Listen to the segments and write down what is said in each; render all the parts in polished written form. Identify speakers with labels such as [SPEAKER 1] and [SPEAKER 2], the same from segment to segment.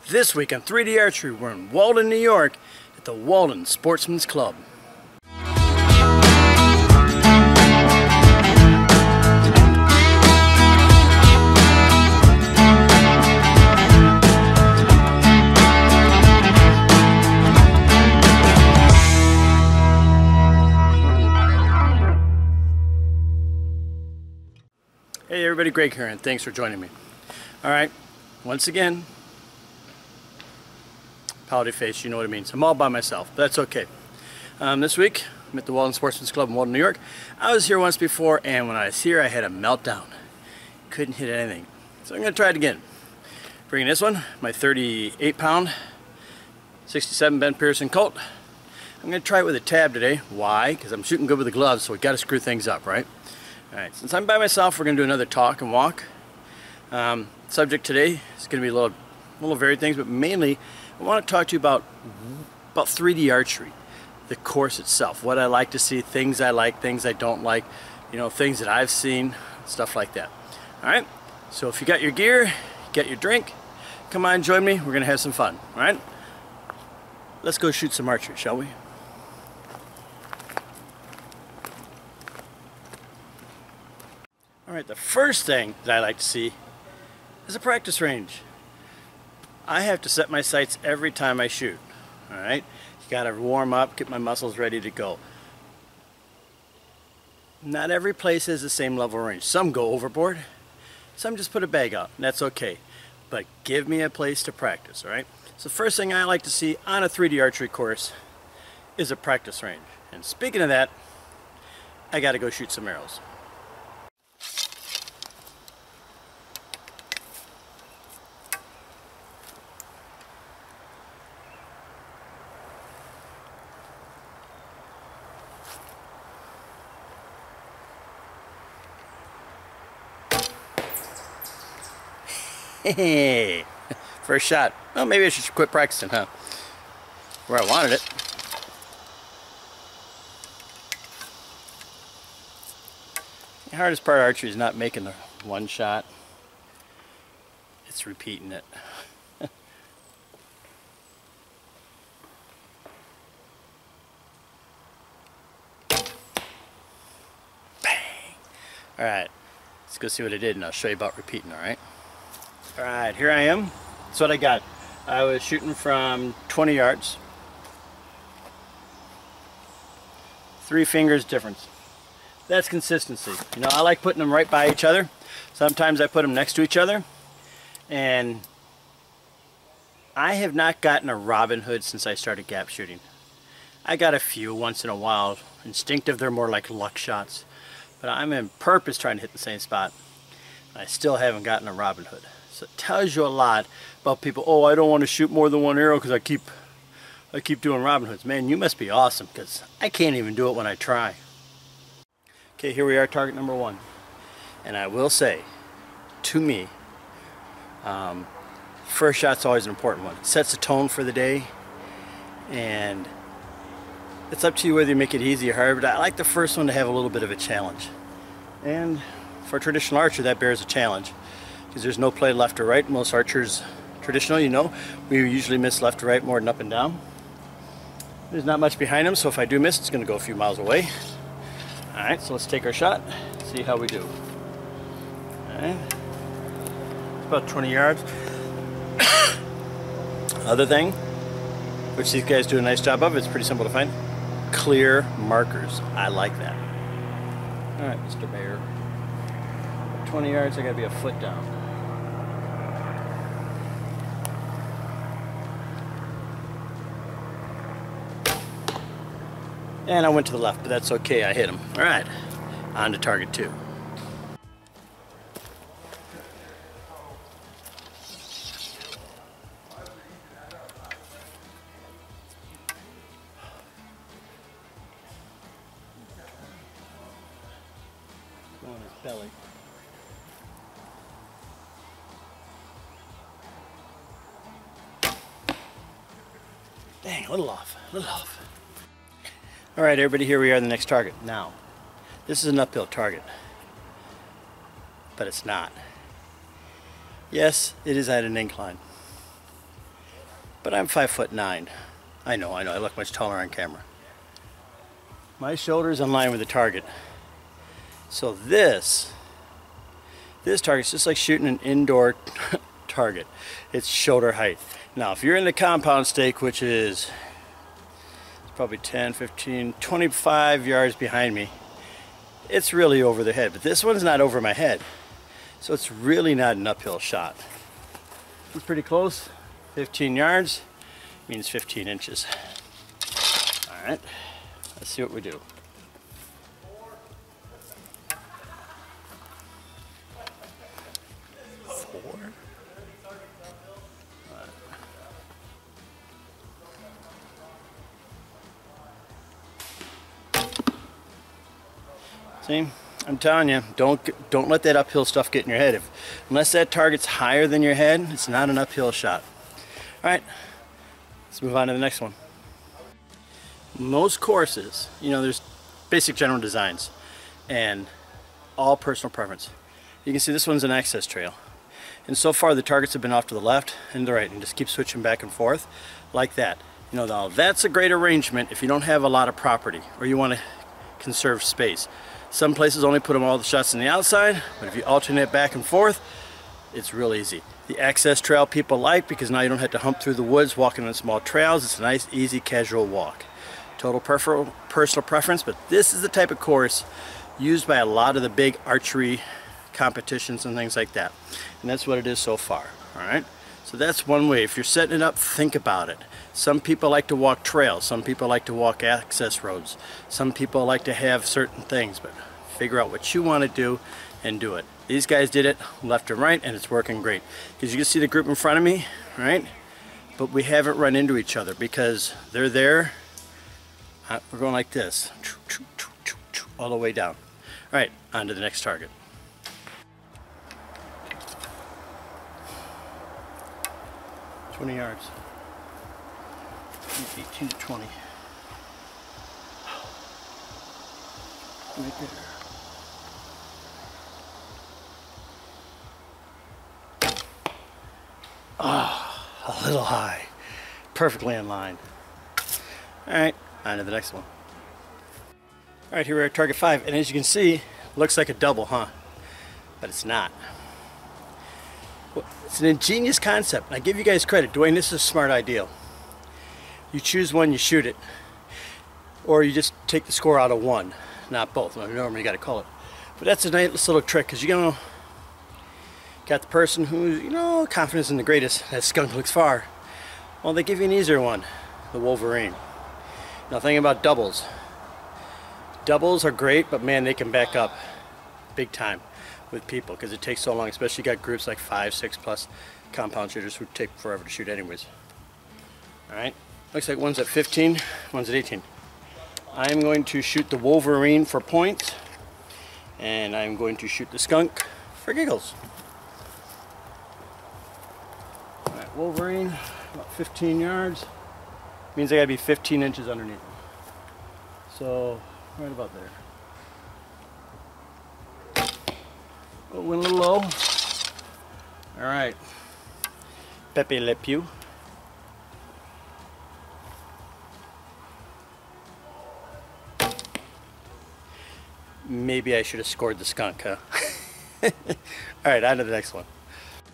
[SPEAKER 1] This week on 3D Archery, we're in Walden, New York at the Walden Sportsmen Club. Hey everybody, Greg here, and thanks for joining me. Alright, once again, holiday face, you know what it means. I'm all by myself, but that's okay. This week, I'm at the Walden Sportsmen's Club in Walden, New York. I was here once before, and when I was here, I had a meltdown. Couldn't hit anything. So I'm going to try it again. Bringing this one, my 38-pound, 67 Ben Pearson Colt. I'm going to try it with a tab today. Why? Because I'm shooting good with the gloves, so we got to screw things up, right? Alright, since I'm by myself, we're going to do another talk and walk. Subject today is going to be a little varied things, but mainly I want to talk to you about 3D archery, the course itself, what I like to see, things I like, things I don't like, you know, things that I've seen, stuff like that. Alright, so if you got your gear, get your drink, come on, join me, we're going to have some fun. Alright, let's go shoot some archery, shall we? Alright, the first thing that I like to see is a practice range. I have to set my sights every time I shoot. Alright, you gotta warm up, get my muscles ready to go. Not every place has the same level of range. Some go overboard, some just put a bag out, and that's okay. But give me a place to practice, alright? So the first thing I like to see on a 3D archery course is a practice range. And speaking of that, I gotta go shoot some arrows. Hey, first shot. Well, maybe I should quit practicing, huh? Where I wanted it. The hardest part of archery is not making the one shot. It's repeating it. Bang! Alright, let's go see what I did and I'll show you about repeating, alright? Alright, here I am. That's what I got. I was shooting from 20 yards. 3 fingers difference. That's consistency. You know, I like putting them right by each other. Sometimes I put them next to each other. And I have not gotten a Robin Hood since I started gap shooting. I got a few once in a while. Instinctive, they're more like luck shots. But I'm in purpose trying to hit the same spot. I still haven't gotten a Robin Hood. So it tells you a lot about people. Oh, I don't want to shoot more than one arrow because I keep doing Robin Hoods. Man, you must be awesome because I can't even do it when I try. Okay, here we are, target number 1. And I will say, to me, first shot's always an important one. It sets the tone for the day, and it's up to you whether you make it easy or hard, but I like the first one to have a little bit of a challenge. And for a traditional archer, that bears a challenge. Because there's no play left or right. Most archers, traditional, you know, we usually miss left or right more than up and down. There's not much behind them, so if I do miss, it's going to go a few miles away. Alright, so let's take our shot, see how we do. Alright, it's about 20 yards. Other thing, which these guys do a nice job of, it's pretty simple to find. Clear markers. I like that. Alright, Mr. Bear. 20 yards, I gotta be a foot down. And I went to the left, but that's okay, I hit him. Alright, on to target 2. Go on his belly. Dang, a little off, a little off. Alright everybody, here we are, the next target. Now, this is an uphill target, but it's not. Yes, it is at an incline. but I'm 5'9". I know, I look much taller on camera. My shoulder's in line with the target. So this target's just like shooting an indoor target. It's shoulder height. Now, if you're in the compound stake, which is probably 10, 15, 25 yards behind me, it's really over the head. But this one's not over my head. So it's really not an uphill shot. It's pretty close. 15 yards means 15 inches. All right, let's see what we do. See, I'm telling you, don't let that uphill stuff get in your head. Unless that target's higher than your head, it's not an uphill shot. All right, let's move on to the next one. Most courses, you know, there's basic general designs and all personal preference. You can see this one's an access trail. And so far the targets have been off to the left and the right, and just keep switching back and forth like that. You know, now that's a great arrangement if you don't have a lot of property or you want to conserve space. Some places only put all the shots on the outside, but if you alternate back and forth, it's real easy. The access trail people like because now you don't have to hump through the woods walking on small trails. It's a nice, easy, casual walk. Total personal preference, but this is the type of course used by a lot of the big archery competitions and things like that. And that's what it is so far. All right. So that's one way. If you're setting it up, think about it. Some people like to walk trails. Some people like to walk access roads. Some people like to have certain things, but figure out what you want to do and do it. These guys did it left and right, and it's working great. Because you can see the group in front of me, right? But we haven't run into each other because they're there. We're going like this, all the way down. All right, on to the next target. "20 yards. 18 to 20. Right there. Ah, a little high. Perfectly in line. All right, on to the next one. All right, here we are at target 5, and as you can see, looks like a double, huh? But it's not. It's an ingenious concept. I give you guys credit. Dwayne, this is a smart idea. You choose one, you shoot it. Or you just take the score out of one, not both. Normally you got to call it. But that's a nice little trick because you know, got the person who's, you know, confidence in the greatest. That skunk looks far. Well, they give you an easier one, the Wolverine. Now, thinking about doubles. Doubles are great, but man, they can back up big time with people because it takes so long, especially you got groups like 5, 6+ compound shooters who take forever to shoot anyways. All right, looks like one's at 15, one's at 18. I'm going to shoot the Wolverine for points, and I'm going to shoot the skunk for giggles. All right, Wolverine, about 15 yards. Means I gotta be 15 inches underneath. So, right about there. Oh, went a little low. All right. Pepe Le Pew. Maybe I should have scored the skunk, huh? All right, on to the next one.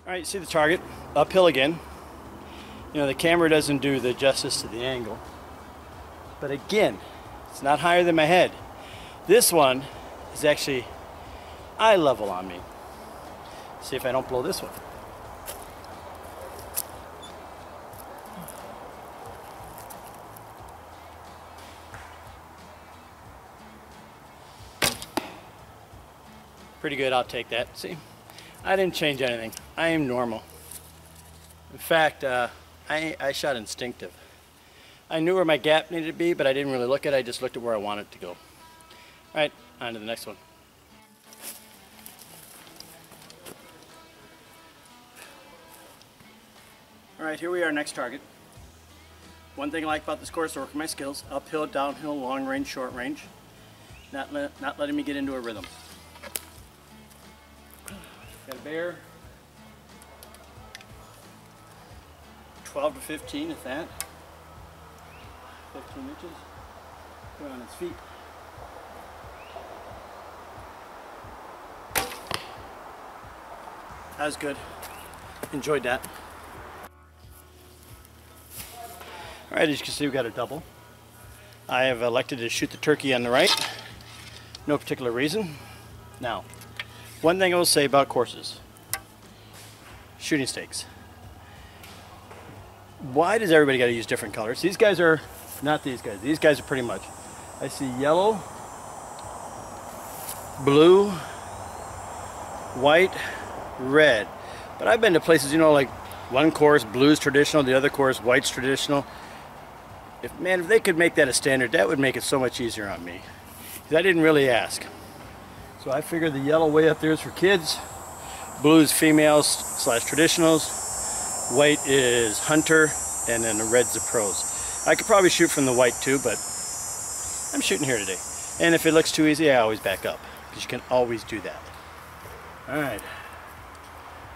[SPEAKER 1] All right, you see the target, uphill again. You know, the camera doesn't do the justice to the angle. But again, it's not higher than my head. This one is actually eye level on me. See if I don't blow this one. Pretty good, I'll take that. See, I didn't change anything. I am normal. In fact, I shot instinctive. I knew where my gap needed to be, but I didn't really look at it. I just looked at where I wanted it to go. All right, on to the next one. All right, here we are, next target. One thing I like about this course, working my skills, uphill, downhill, long range, short range, not letting me get into a rhythm. Got a bear. 12 to 15 if that. 15 inches. Put it on its feet. That was good. Enjoyed that. Alright, as you can see, we got a double. I have elected to shoot the turkey on the right. No particular reason. Now, one thing I will say about courses. Shooting stakes. Why does everybody got to use different colors? These guys are, not these guys. These guys are pretty much. I see yellow, blue, white, red. But I've been to places, you know, like one course blue's traditional, the other course white's traditional. If they could make that a standard, that would make it so much easier on me. Because I didn't really ask. So I figured the yellow way up there is for kids, blue is females / traditionals, white is hunter, and then the red's the pros. I could probably shoot from the white too, but I'm shooting here today. And if it looks too easy, I always back up, because you can always do that. Alright.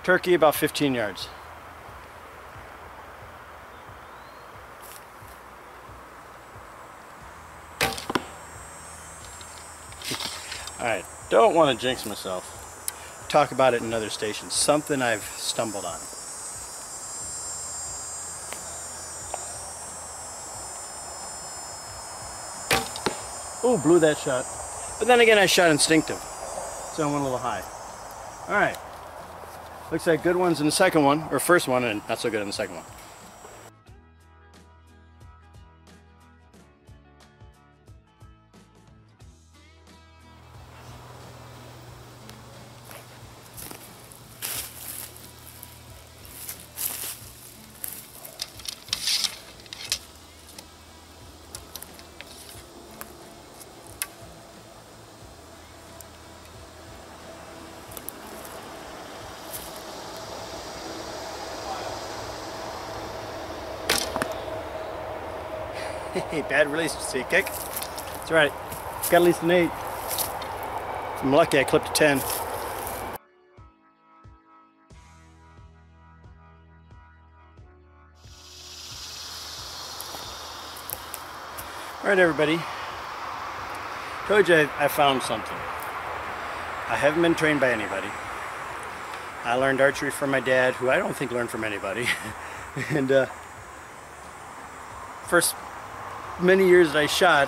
[SPEAKER 1] Turkey about 15 yards. Alright, don't want to jinx myself. Talk about it in another station. Something I've stumbled on. Oh, blew that shot. But then again, I shot instinctive. So I went a little high. Alright. Looks like good ones in the second one, or first one, and not so good in the second one. Hey, bad release, see a kick? That's right, got at least an 8. If I'm lucky, I clipped a 10. Alright everybody, told you I found something. I haven't been trained by anybody. I learned archery from my dad, who I don't think learned from anybody. And first many years that I shot,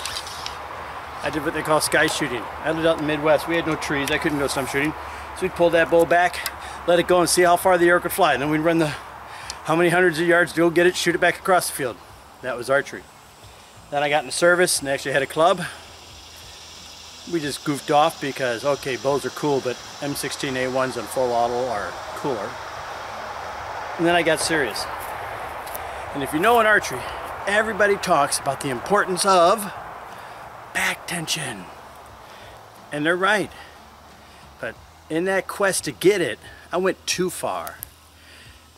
[SPEAKER 1] I did what they call sky shooting. I lived out in the Midwest. We had no trees. I couldn't go stump shooting. So we'd pull that bow back, let it go and see how far the arrow could fly. And then we'd run how many hundreds of yards to go get it, shoot it back across the field. That was archery. Then I got into service and actually had a club. We just goofed off because, okay, bows are cool, but M16A1s and full auto are cooler. And then I got serious. And if you know in archery, everybody talks about the importance of back tension. And they're right. But in that quest to get it, I went too far.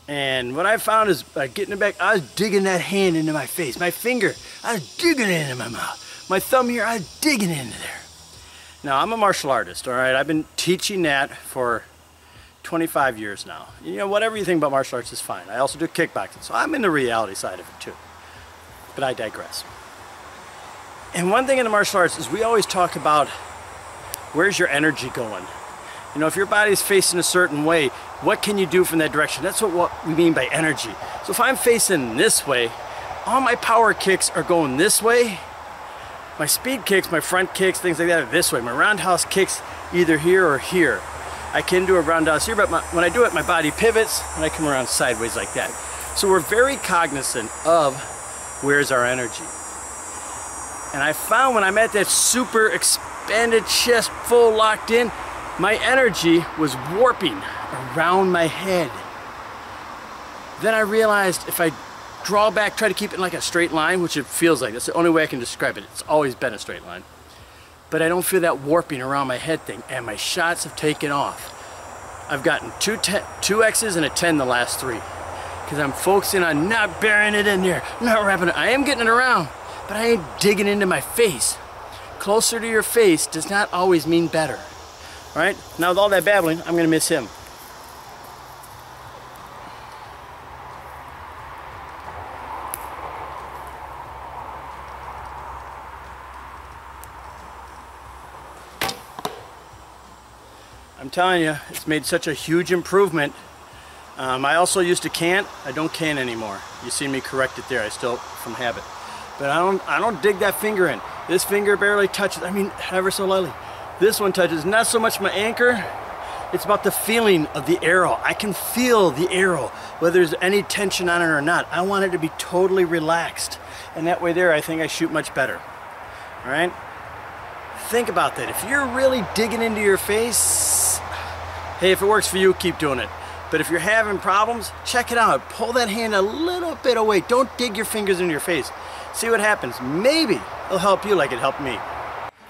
[SPEAKER 1] And what I found is by getting it back, I was digging that hand into my face. My finger, I was digging it into my mouth. My thumb here, I was digging into there. Now, I'm a martial artist, all right? I've been teaching that for 25 years now. You know, whatever you think about martial arts is fine. I also do kickboxing, so I'm in the reality side of it too. But I digress. And one thing in the martial arts is we always talk about where's your energy going? You know, if your body's facing a certain way, what can you do from that direction? That's what we mean by energy. So if I'm facing this way, all my power kicks are going this way. My speed kicks, my front kicks, things like that are this way. My roundhouse kicks either here or here. I can do a roundhouse here, but when I do it, my body pivots and I come around sideways like that. So we're very cognizant of where's our energy. And I found when I'm at that super expanded chest, full locked in, my energy was warping around my head. Then I realized if I draw back, try to keep it in like a straight line, which it feels like, that's the only way I can describe it. It's always been a straight line. But I don't feel that warping around my head thing, and my shots have taken off. I've gotten two X's and a 10 the last 3. Because I'm focusing on not burying it in there, not wrapping it. I am getting it around, but I ain't digging into my face. Closer to your face does not always mean better. All right, now with all that babbling, I'm gonna miss him. I'm telling you, it's made such a huge improvement. I also used to can. I don't can anymore. You see me correct it there. I still from habit, but I don't dig that finger in. This finger barely touches. I mean, ever so lightly. This one touches not so much my anchor. It's about the feeling of the arrow. I can feel the arrow, whether there's any tension on it or not. I want it to be totally relaxed, and that way there, I think I shoot much better. All right. Think about that. If you're really digging into your face, hey, if it works for you, keep doing it. But if you're having problems, check it out. Pull that hand a little bit away. Don't dig your fingers into your face. See what happens. Maybe it'll help you like it helped me.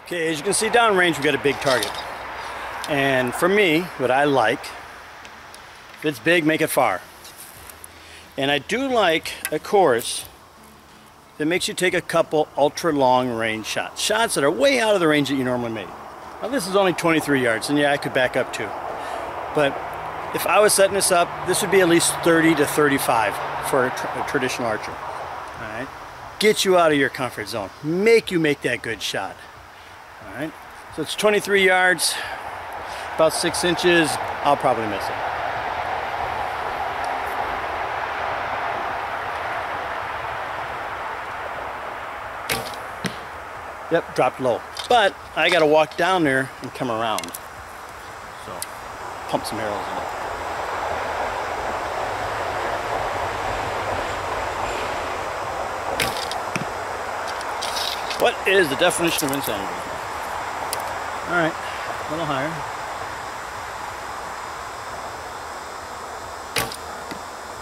[SPEAKER 1] Okay, as you can see downrange, we got a big target. And for me, what I like, if it's big, make it far. And I do like a course that makes you take a couple ultra long range shots. Shots that are way out of the range that you normally make. Now this is only 23 yards, and yeah, I could back up too. But if I was setting this up, this would be at least 30 to 35 for a traditional archer. All right, get you out of your comfort zone. Make you make that good shot. All right, so it's 23 yards, about 6 inches. I'll probably miss it. Yep, dropped low. But I got to walk down there and come around. So, pump some arrows in it. What is the definition of insanity? All right, a little higher.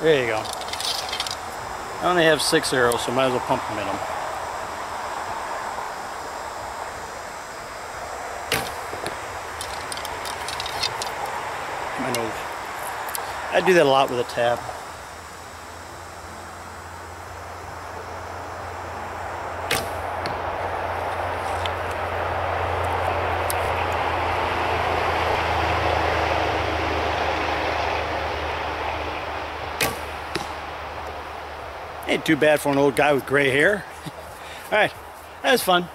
[SPEAKER 1] There you go. I only have 6 arrows, so might as well pump them in them. My nose. I do that a lot with a tab. Ain't too bad for an old guy with gray hair. All right, that was fun.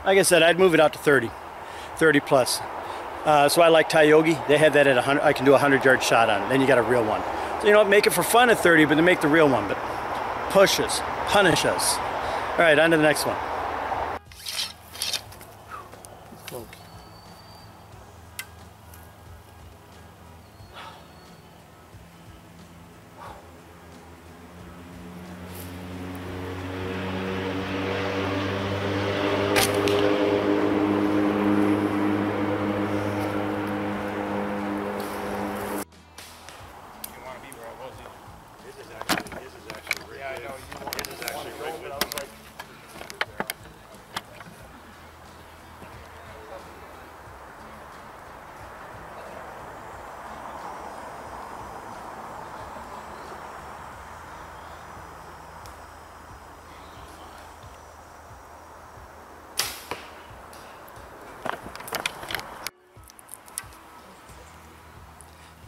[SPEAKER 1] Like I said, I'd move it out to 30 plus. So I like Tyogi. They had that at 100. I can do a 100-yard shot on it. Then you got a real one. So you know what? Make it for fun at 30, but then make the real one. But push us, punish us. All right, on to the next one.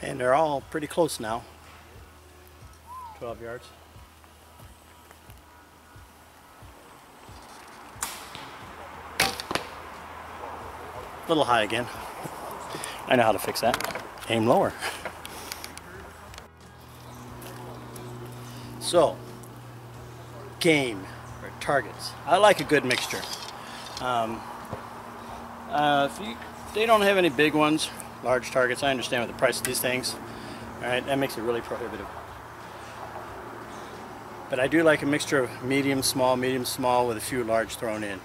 [SPEAKER 1] And they're all pretty close now. 12 yards. A little high again. I know how to fix that. Aim lower. So, game or targets. I like a good mixture. They don't have any big ones, large targets. I understand with the price of these things. All right, that makes it really prohibitive. But I do like a mixture of medium, small with a few large thrown in.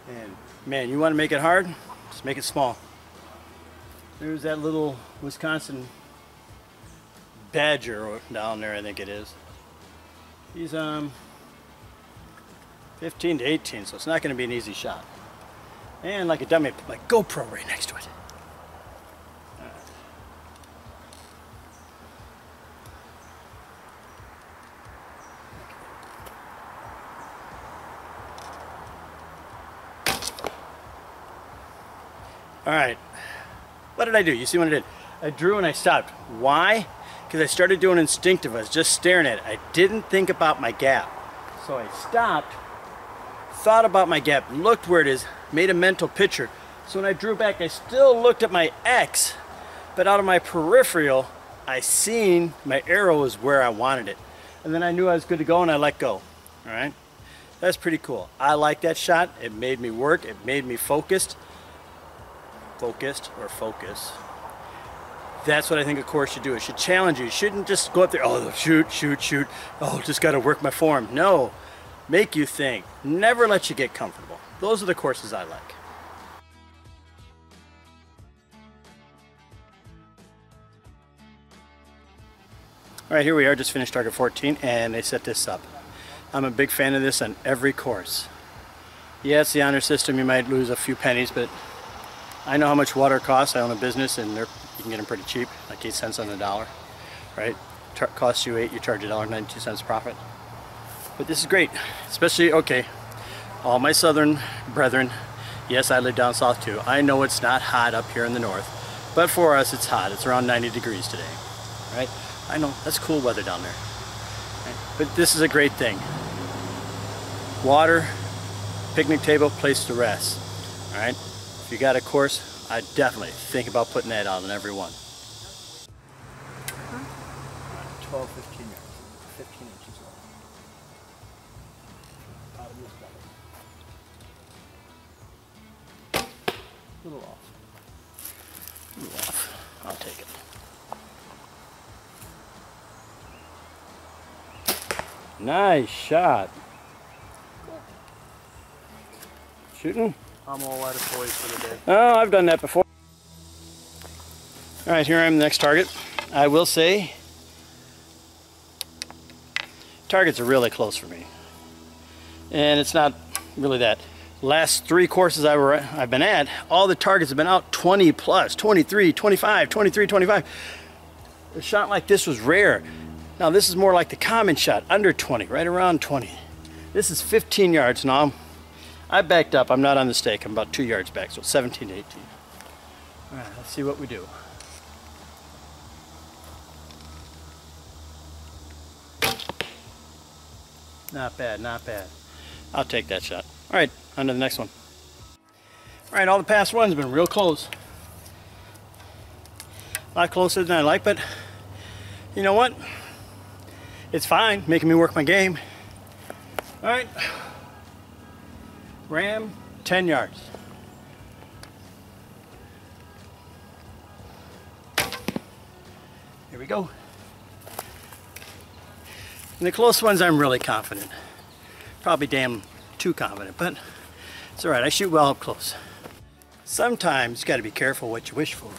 [SPEAKER 1] And man, you want to make it hard? Just make it small. There's that little Wisconsin badger down there, I think it is. He's 15 to 18, so it's not going to be an easy shot. And like a dummy, I put my GoPro right next to it. All right, what did I do? You see what I did? I drew and I stopped. Why? Because I started doing instinctive. I was just staring at it. I didn't think about my gap. So I stopped, thought about my gap, looked where it is, made a mental picture. So when I drew back, I still looked at my X, But out of my peripheral, I seen my arrow was where I wanted it. And then I knew I was good to go and I let go. All right? That's pretty cool. I like that shot. It made me work. It made me focused. Focused or focus. That's what I think a course should do. It should challenge you. It shouldn't just go up there, oh, shoot, shoot, shoot. Oh, just got to work my form. No. Make you think. Never let you get comfortable. Those are the courses I like. All right, here we are, just finished target 14, and they set this up. I'm a big fan of this on every course. Yeah, it's the honor system. You might lose a few pennies, but I know how much water costs. I own a business, and you can get them pretty cheap, like 8 cents on the dollar, right? Costs you 8, you charge $1.92 profit. But this is great, especially, okay, all my southern brethren, yes, I live down south too. I know it's not hot up here in the north, but for us it's hot. It's around 90 degrees today, right? I know, that's cool weather down there. Right? But this is a great thing. Water, picnic table, place to rest. All right? If you got a course, I definitely think about putting that out on every one. 12, 15 yards, 15 inches long. Out of this bucket. A little off. A little off. I'll take it. Nice shot. Shooting?
[SPEAKER 2] I'm all out of toys for the day.
[SPEAKER 1] Oh, I've done that before. All right, here I am, the next target. I will say, targets are really close for me. And it's not really that. Last 3 courses I've been at, all the targets have been out 20 plus, 23, 25, 23, 25. A shot like this was rare. Now this is more like the common shot, under 20, right around 20. This is 15 yards now. I backed up, I'm not on the stake, I'm about 2 yards back, so 17 to 18. All right, let's see what we do. Not bad, not bad. I'll take that shot. All right, on to the next one. All right, all the past ones have been real close. A lot closer than I like, but you know what? It's fine, making me work my game. All right, ram, 10 yards. Here we go. In the close ones, I'm really confident. Probably damn too confident, but it's all right. I shoot well up close. Sometimes you got to be careful what you wish for.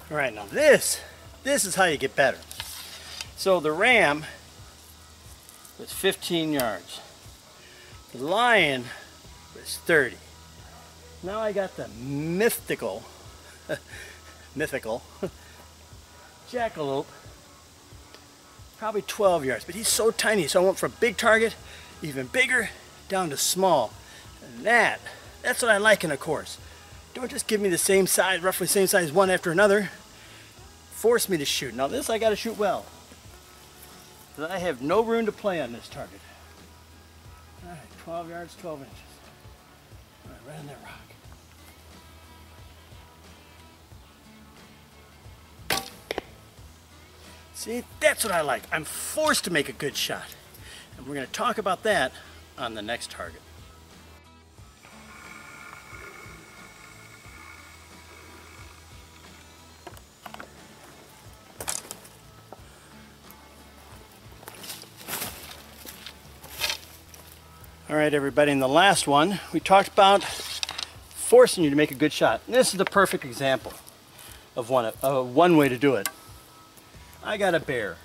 [SPEAKER 1] All right, now this is how you get better. So the ram was 15 yards. The lion was 30. Now I got the mythical jackalope, probably 12 yards, but he's so tiny, so I went from big target, even bigger, down to small. And that's what I like in a course. Don't just give me the same size, roughly same size one after another. Force me to shoot. Now this I got to shoot well. I have no room to play on this target. All right, 12 yards, 12 inches. All right, right on that rock. See, that's what I like. I'm forced to make a good shot. And we're going to talk about that on the next target. All right, everybody, in the last one, we talked about forcing you to make a good shot. And this is the perfect example of one way to do it. I got a bear.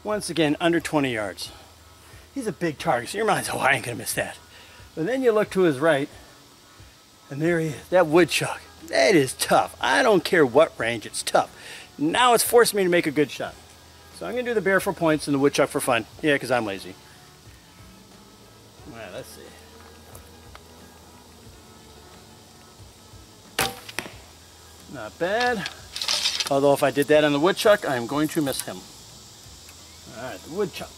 [SPEAKER 1] Once again, under 20 yards. He's a big target, so your mind's, oh, I ain't gonna miss that. But then you look to his right, and there he is, that woodchuck. That is tough. I don't care what range, it's tough. Now it's forcing me to make a good shot. So I'm going to do the bear for points and the woodchuck for fun. Yeah, because I'm lazy. Alright, let's see. Not bad. Although if I did that on the woodchuck, I'm going to miss him. Alright, the woodchuck.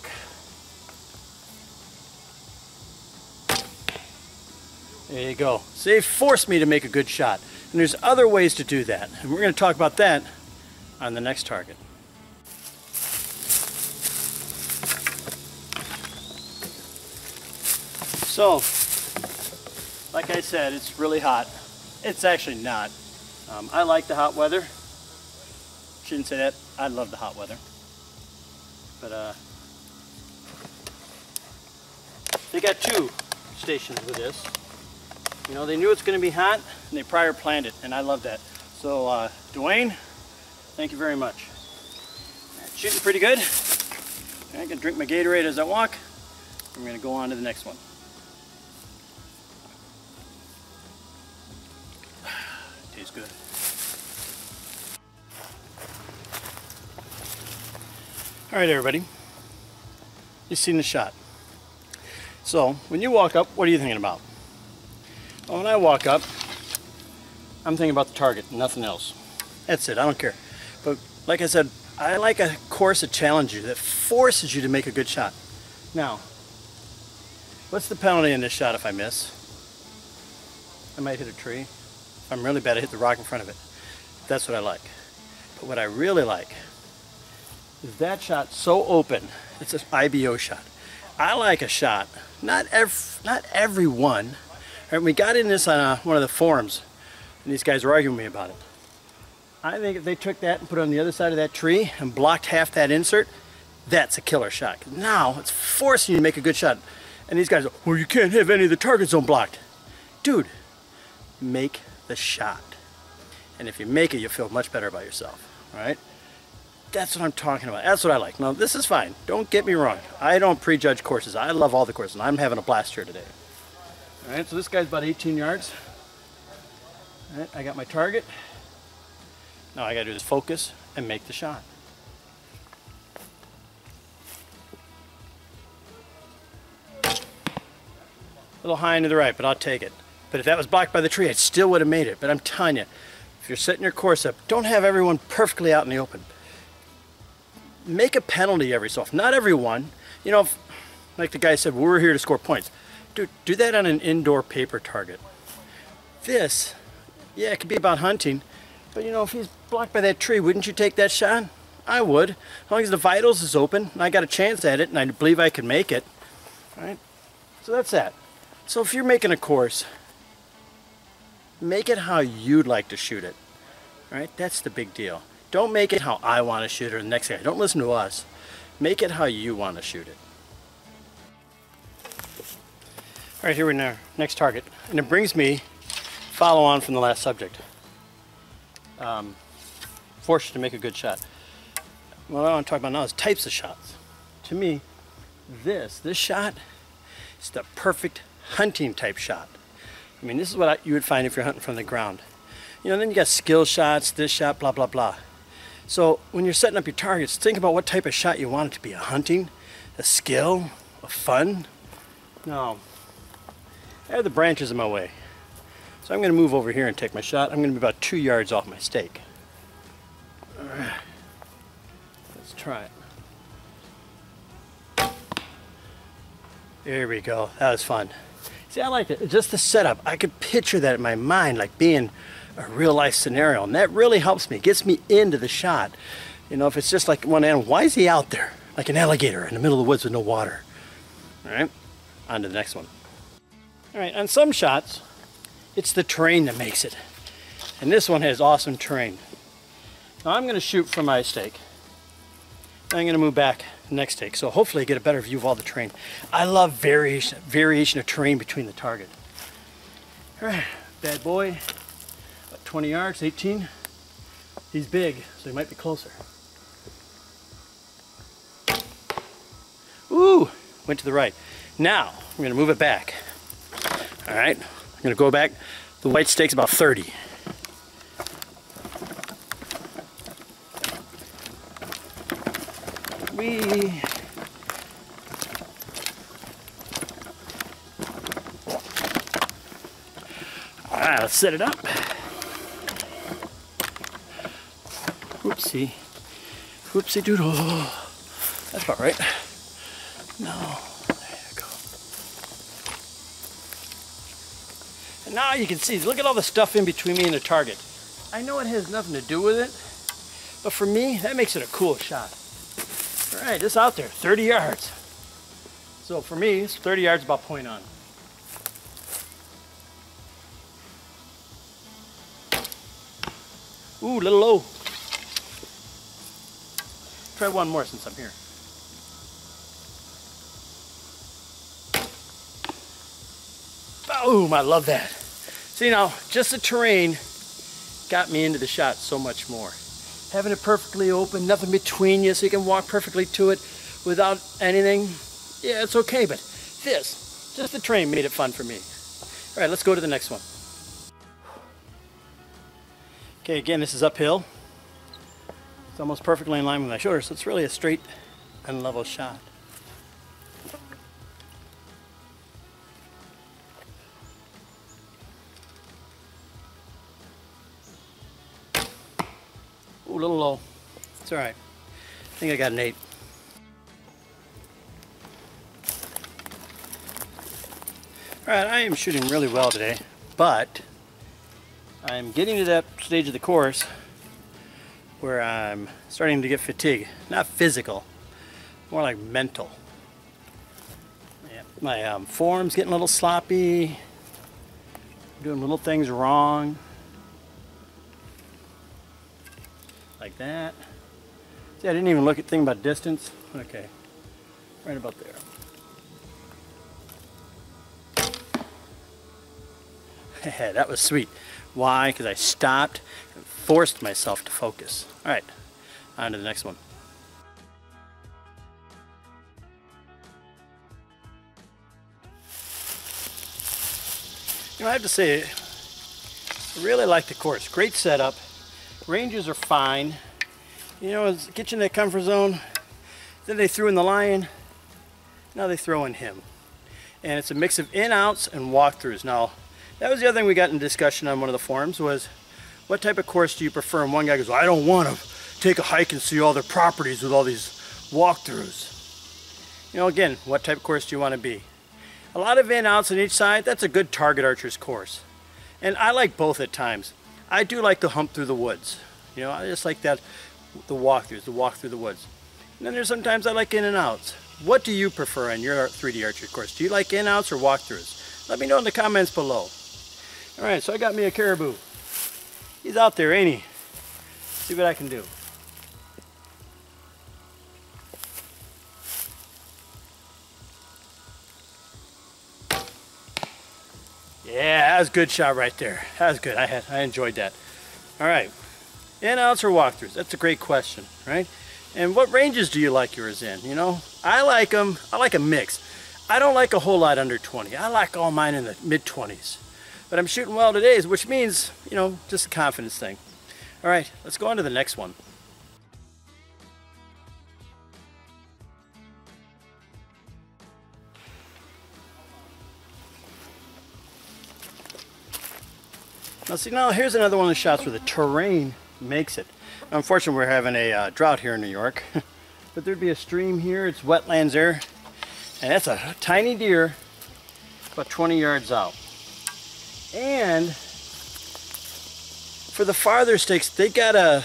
[SPEAKER 1] There you go. So they forced me to make a good shot. And there's other ways to do that. And we're going to talk about that on the next target. So, like I said, it's really hot. It's actually not. I like the hot weather. Shouldn't say that. I love the hot weather. But they got two stations with this. You know, they knew it's going to be hot and they prior planned it, and I love that. So, Dwayne, thank you very much. Shooting pretty good. I'm going to drink my Gatorade as I walk. I'm going to go on to the next one. Tastes good. All right, everybody. You've seen the shot. So, when you walk up, what are you thinking about? Well, when I walk up, I'm thinking about the target, nothing else. That's it, I don't care. But like I said, I like a course that challenges you, that forces you to make a good shot. Now, what's the penalty in this shot if I miss? I might hit a tree. If I'm really bad, I hit the rock in front of it. That's what I like. But what I really like is that shot so open. It's an IBO shot. I like a shot, not every one. Right, we got in this on one of the forums, and these guys were arguing with me about it. I think if they took that and put it on the other side of that tree and blocked half that insert, that's a killer shot. Now it's forcing you to make a good shot. And these guys are, well, you can't have any of the target zone blocked. Dude, make the shot. And if you make it, you'll feel much better about yourself. All right? That's what I'm talking about. That's what I like. Now, this is fine. Don't get me wrong. I don't prejudge courses. I love all the courses, and I'm having a blast here today. All right, so this guy's about 18 yards. All right, I got my target. Now I got to do this focus and make the shot. A little high and to the right, but I'll take it. But if that was blocked by the tree, I still would have made it. But I'm telling you, if you're setting your course up, don't have everyone perfectly out in the open. Make a penalty every so often. Not every one. You know, like the guy said, we're here to score points. Dude, do that on an indoor paper target. This, yeah, it could be about hunting, but you know, if he's blocked by that tree, wouldn't you take that shot? I would, as long as the vitals is open, and I got a chance at it, and I believe I can make it. All right, so that's that. So if you're making a course, make it how you'd like to shoot it. All right, that's the big deal. Don't make it how I want to shoot it or the next guy. Don't listen to us. Make it how you want to shoot it. All right, here we're in our next target. And it brings me, follow on from the last subject. Force you to make a good shot. What I want to talk about now is types of shots. To me, this shot is the perfect hunting type shot. I mean, this is what you would find if you're hunting from the ground. You know, then you got skill shots, this shot, blah, blah, blah. So when you're setting up your targets, think about what type of shot you want it to be. A hunting, a skill, a fun. No. I have the branches in my way. So I'm going to move over here and take my shot. I'm going to be about 2 yards off my stake. All right. Let's try it. There we go. That was fun. See, I like it. Just the setup. I could picture that in my mind, like being a real life scenario, and that really helps me. It gets me into the shot. You know, if it's just like one animal, why is he out there like an alligator in the middle of the woods with no water? All right, on to the next one. All right, on some shots, it's the terrain that makes it, and this one has awesome terrain. Now I'm going to shoot from my stake. I'm going to move back the next stake, so hopefully I get a better view of all the terrain. I love variation of terrain between the target. All right, bad boy. 20 yards, 18. He's big, so he might be closer. Ooh, went to the right. Now, I'm going to move it back. All right, I'm going to go back. The white stake's about 30. Whee! Alright, let's set it up. Whoopsie. Whoopsie doodle. That's about right. No. There you go. And now you can see, look at all the stuff in between me and the target. I know it has nothing to do with it, but for me, that makes it a cool shot. Alright, this out there, 30 yards. So for me, it's 30 yards about point on. Ooh, a little low. Try one more since I'm here. Boom, I love that. See now, just the terrain got me into the shot so much more. Having it perfectly open, nothing between you, so you can walk perfectly to it without anything. Yeah, it's okay, but this, just the terrain made it fun for me. All right, let's go to the next one. Okay, again, this is uphill. It's almost perfectly in line with my shoulder, so it's really a straight and level shot. Ooh, a little low. It's all right. I think I got an 8. All right, I am shooting really well today, but I'm getting to that stage of the course where I'm starting to get fatigued. Not physical, more like mental. Yeah, my form's getting a little sloppy, doing little things wrong. Like that. See, I didn't even look at think about distance. Okay, right about there. That was sweet. Why? Because I stopped and forced myself to focus. All right, on to the next one. You know, I have to say, I really like the course. Great setup. Ranges are fine. You know, get you in that comfort zone. Then they threw in the lion. Now they throw in him. And it's a mix of in-outs and walkthroughs. Now, that was the other thing we got in discussion on one of the forums was, what type of course do you prefer? And one guy goes, well, I don't want to take a hike and see all their properties with all these walkthroughs. You know, again, what type of course do you want to be? A lot of in-outs on each side, that's a good target archer's course. And I like both at times. I do like the hump through the woods. You know, I just like that, the walkthroughs, the walk through the woods. And then there's sometimes I like in and outs. What do you prefer on your 3D archery course? Do you like in-outs or walkthroughs? Let me know in the comments below. All right, so I got me a caribou. He's out there, ain't he? See what I can do. Yeah, that was a good shot right there. That was good. I enjoyed that. All right, in-outs or walkthroughs? That's a great question, right? And what ranges do you like yours in? You know, I like them. I like a mix. I don't like a whole lot under 20. I like all mine in the mid-20s. But I'm shooting well today, which means, you know, just a confidence thing. All right, let's go on to the next one. Now see, now here's another one of the shots where the terrain makes it. Unfortunately, we're having a drought here in New York. But there'd be a stream here, it's wetlands there. And that's a tiny deer, about 20 yards out. And for the farther stakes, they got a,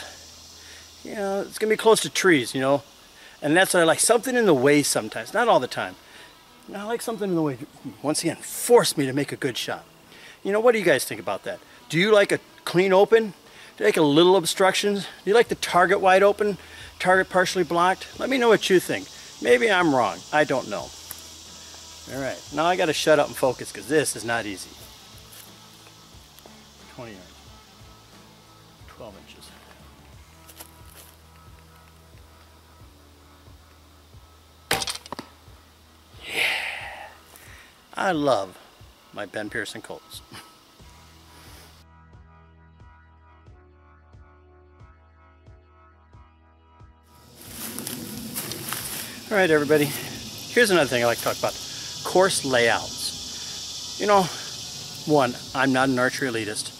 [SPEAKER 1] you know, it's gonna be close to trees, you know. And that's what I like, something in the way sometimes, not all the time. I like something in the way, once again, force me to make a good shot. You know, what do you guys think about that? Do you like a clean open? Do you like a little obstructions? Do you like the target wide open, target partially blocked? Let me know what you think. Maybe I'm wrong, I don't know. All right, now I gotta shut up and focus because this is not easy. 20 yards, 12 inches. Yeah, I love my Ben Pearson Colts. Alright everybody, here's another thing I like to talk about. Course layouts. You know, one, I'm not an archery elitist.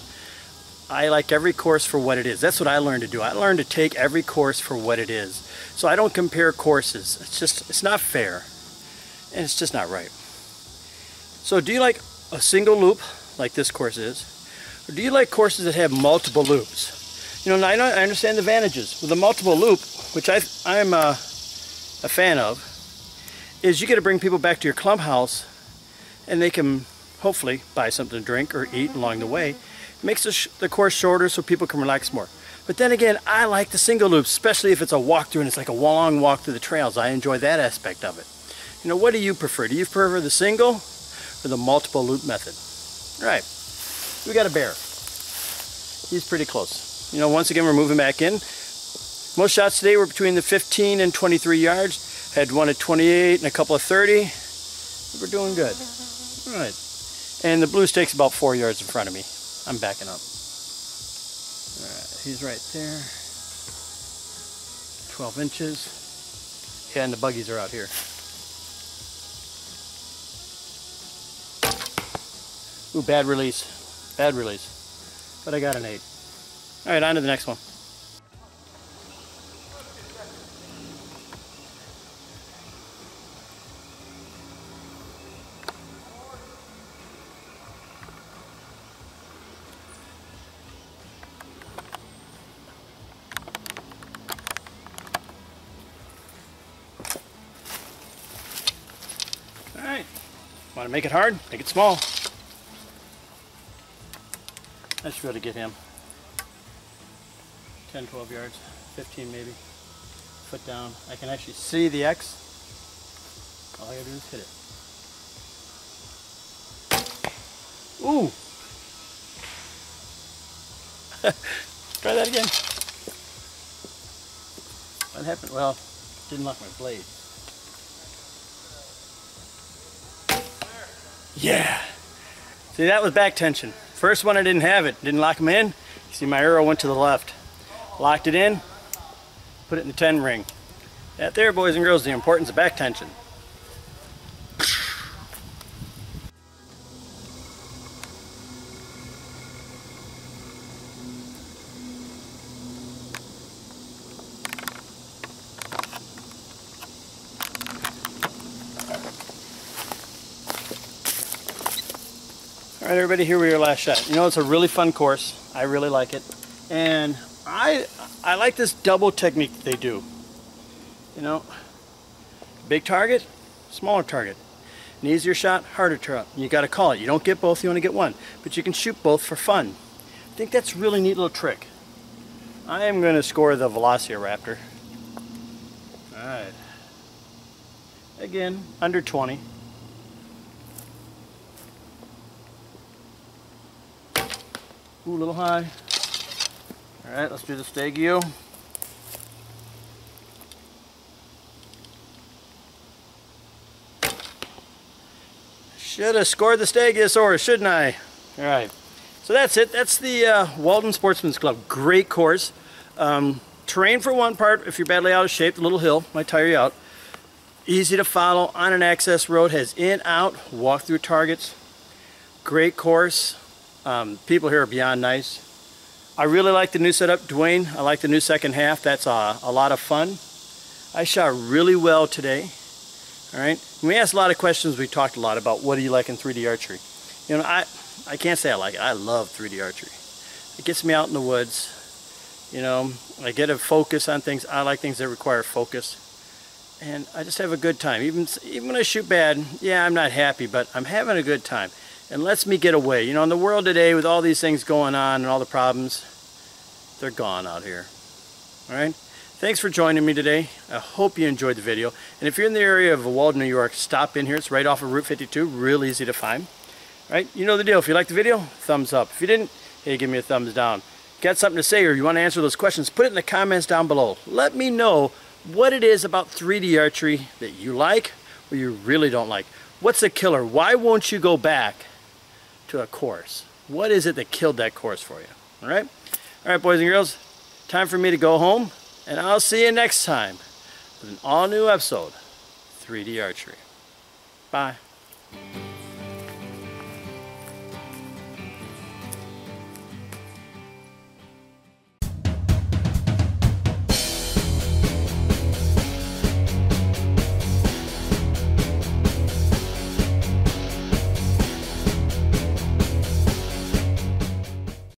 [SPEAKER 1] I like every course for what it is. That's what I learned to do. I learned to take every course for what it is. So I don't compare courses. It's not fair. And it's just not right. So do you like a single loop, like this course is? Or do you like courses that have multiple loops? You know, I understand the advantages. With a multiple loop, which I'm a fan of, is you get to bring people back to your clubhouse and they can hopefully buy something to drink or eat along the way. It makes the course shorter so people can relax more. But then again, I like the single loops, especially if it's a walkthrough and it's like a long walk through the trails. I enjoy that aspect of it. You know, what do you prefer? Do you prefer the single or the multiple loop method? All right, we got a bear. He's pretty close. You know, once again, we're moving back in. Most shots today were between the 15 and 23 yards. Had one at 28 and a couple of 30. We're doing good. All right. And the blue stake's about 4 yards in front of me. I'm backing up. All right, he's right there. 12 inches. Yeah, and the buggies are out here. Ooh, bad release. Bad release. But I got an 8. All right, on to the next one. Alright, want to make it hard? Make it small. I should be able to get him. 10, 12 yards, 15 maybe. Foot down. I can actually see the X. All I gotta do is hit it. Ooh! Try that again. What happened? Well, didn't lock my blade. Yeah! See, that was back tension. First one I didn't have it. Didn't lock them in. You see my arrow went to the left. Locked it in. Put it in the 10 ring. That there, boys and girls, the importance of back tension. Alright everybody, here we are, last shot. You know, it's a really fun course. I really like it. And I like this double technique that they do. You know, big target, smaller target. An easier shot, harder shot. You got to call it. You don't get both, you only get one. But you can shoot both for fun. I think that's a really neat little trick. I am going to score the Velociraptor. Alright. Again, under 20. Ooh, a little high. Alright, let's do the Stegio. Should have scored the Stegiosaurus, shouldn't I? Alright, so that's it. That's the Walden Sportsmen Club. Great course. Terrain for one part, if you're badly out of shape, the little hill might tire you out. Easy to follow on an access road, has in, out, walk through targets. Great course. People here are beyond nice. I really like the new setup, Dwayne. I like the new second half. That's a lot of fun. I shot really well today. All right. We asked a lot of questions. We talked a lot about what do you like in 3D archery. You know, I can't say I like it. I love 3D archery. It gets me out in the woods. You know, I get a focus on things. I like things that require focus. And I just have a good time. Even when I shoot bad, yeah, I'm not happy, but I'm having a good time. And lets me get away. You know, in the world today with all these things going on and all the problems, they're gone out here. Alright? Thanks for joining me today. I hope you enjoyed the video. And if you're in the area of Walden, New York, stop in here. It's right off of Route 52. Real easy to find. Alright? You know the deal. If you liked the video, thumbs up. If you didn't, hey, give me a thumbs down. Got something to say or you want to answer those questions, put it in the comments down below. Let me know what it is about 3D archery that you like or you really don't like. What's the killer? Why won't you go back to a course? What is it that killed that course for you? Alright? Alright, boys and girls, time for me to go home, and I'll see you next time with an all-new episode
[SPEAKER 3] 3D archery.
[SPEAKER 1] Bye.